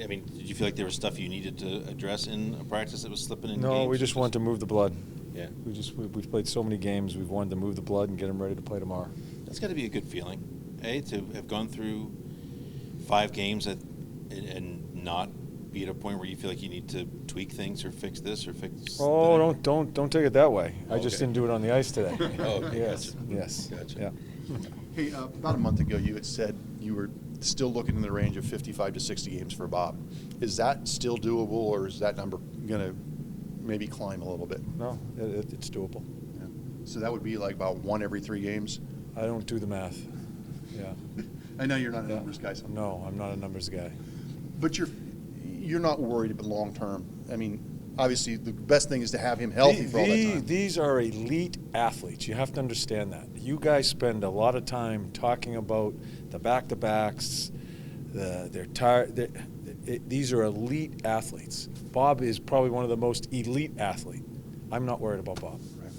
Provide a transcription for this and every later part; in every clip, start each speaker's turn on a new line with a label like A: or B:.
A: I mean, did you feel like there was stuff you needed to address in a practice that was slipping in?
B: No,
A: games?
B: we just wanted to move the blood.
A: Yeah.
B: We've played so many games. We've wanted to move the blood and get them ready to play tomorrow.
A: That's got to be a good feeling, to have gone through 5 games and not be at a point where you feel like you need to tweak things or fix this or fix.
B: Oh, don't take it that way.
A: Oh,
B: I just
A: okay.
B: didn't do it on the ice today.
A: Oh, okay,
B: yes,
A: gotcha.
B: yes,
A: Gotcha.
B: yeah.
C: Hey, about a month ago, you had said you were still looking in the range of 55 to 60 games for Bob. Is that still doable, or is that number going to maybe climb a little bit?
B: No, it's doable.
C: Yeah. So that would be like about 1 every 3 games?
B: I don't do the math. Yeah.
C: I know you're not a numbers guy. So.
B: No, I'm not a numbers guy.
C: But you're not worried about long term. I mean, obviously the best thing is to have him healthy for all that time.
B: These are elite athletes. You have to understand that. You guys spend a lot of time talking about the back-to-backs. They're tired. These are elite athletes. Bob is probably one of the most elite athletes. I'm not worried about Bob.
C: Right.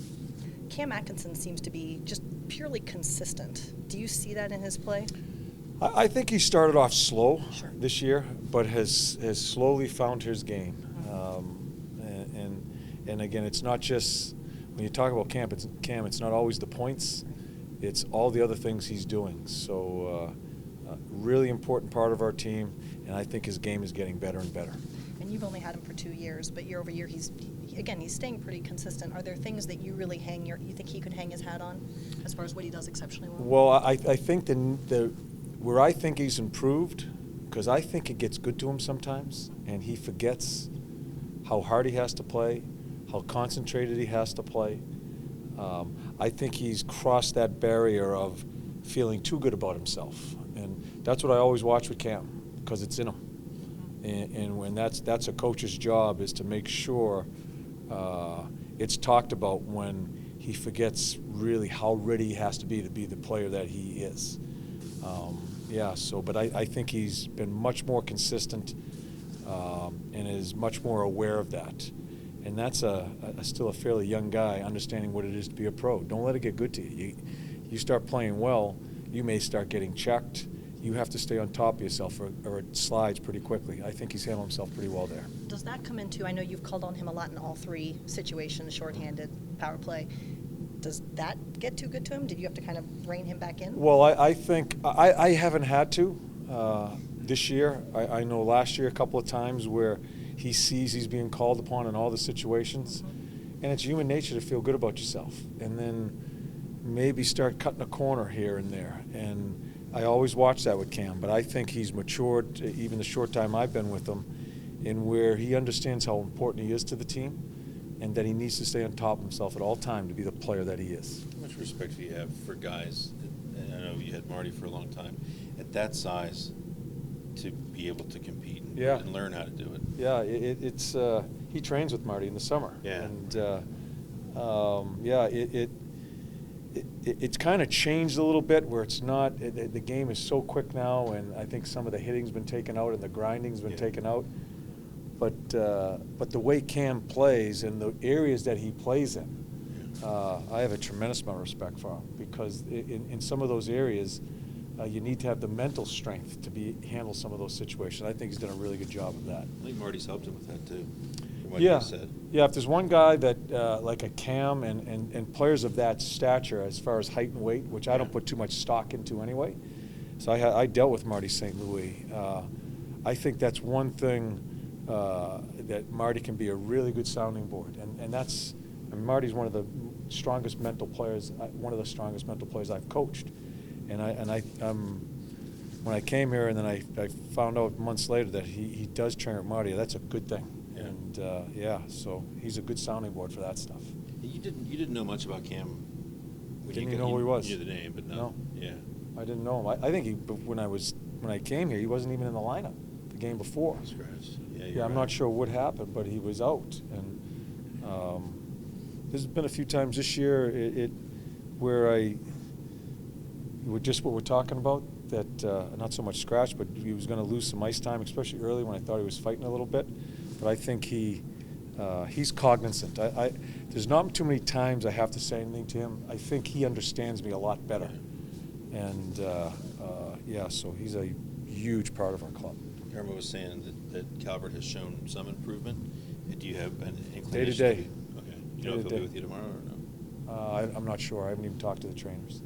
D: Cam Atkinson seems to be just purely consistent. Do you see that in his play?
B: I think he started off slow
D: Sure.
B: this year, but has slowly found his game. And again, it's not just when you talk about Cam. It's not always the points; it's all the other things he's doing. So, really important part of our team, and I think his game is getting better and better.
D: And you've only had him for 2 years, but year over year, he's staying pretty consistent. Are there things that you really you think he could hang his hat on, as far as what he does exceptionally well?
B: Well, I think where I think he's improved, because I think it gets good to him sometimes, and he forgets how hard he has to play, how concentrated he has to play. I think he's crossed that barrier of feeling too good about himself, and that's what I always watch with Cam, because it's in him. And when that's a coach's job, is to make sure it's talked about when he forgets really how ready he has to be the player that he is. But I think he's been much more consistent and is much more aware of that. And that's still a fairly young guy understanding what it is to be a pro. Don't let it get good to you. You start playing well, you may start getting checked. You have to stay on top of yourself or it slides pretty quickly. I think he's handled himself pretty well there.
D: Does that come into, I know you've called on him a lot in all 3 situations, shorthanded, power play. Does that get too good to him? Did you have to kind of rein him back in?
B: Well, I think I haven't had to this year. I know last year a couple of times where he sees he's being called upon in all the situations.
D: Mm-hmm.
B: And it's human nature to feel good about yourself. And then maybe start cutting a corner here and there. And I always watch that with Cam, but I think he's matured, even the short time I've been with him, in where he understands how important he is to the team and that he needs to stay on top of himself at all times to be the player that he is.
A: How much respect do you have for guys, and I know you had Marty for a long time, at that size to be able to compete and learn how to do it?
B: Yeah, it's he trains with Marty in the summer.
A: Yeah.
B: And it's kind of changed a little bit where it's not, the game is so quick now, and I think some of the hitting's been taken out and the grinding's been taken out. But the way Cam plays and the areas that he plays in, I have a tremendous amount of respect for him, because in some of those areas, you need to have the mental strength to handle some of those situations. I think he's done a really good job of that.
A: I think Marty's helped him with that too, from what
B: Yeah,
A: you said.
B: yeah. If there's one guy that like a Cam and players of that stature, as far as height and weight, which I don't put too much stock into anyway. So I dealt with Marty St. Louis. I think that's one thing that Marty can be a really good sounding board, and that's. And Marty's one of the strongest mental players. One of the strongest mental players I've coached. And when I came here, and then I found out months later that he does train with Marty. That's a good thing.
A: Yeah.
B: And so he's a good sounding board for that stuff.
A: You didn't know much about Cam.
B: Didn't even know who he was.
A: You knew the name, but
B: No.
A: Yeah.
B: I didn't know him. I think when I came here, he wasn't even in the lineup the game before.
A: Scratch.
B: Yeah, I'm not sure what happened, but he was out. And there's been a few times this year where just what we're talking about, that not so much scratch, but he was going to lose some ice time, especially early when I thought he was fighting a little bit. But I think he's cognizant. There's not too many times I have to say anything to him. I think he understands me a lot better. And so he's a huge part of our club.
A: Irma was saying that Calvert has shown some improvement. Do you have an inclination?
B: Day to day.
A: Okay. Do you know if he'll be with you tomorrow or no?
B: I'm not sure. I haven't even talked to the trainers.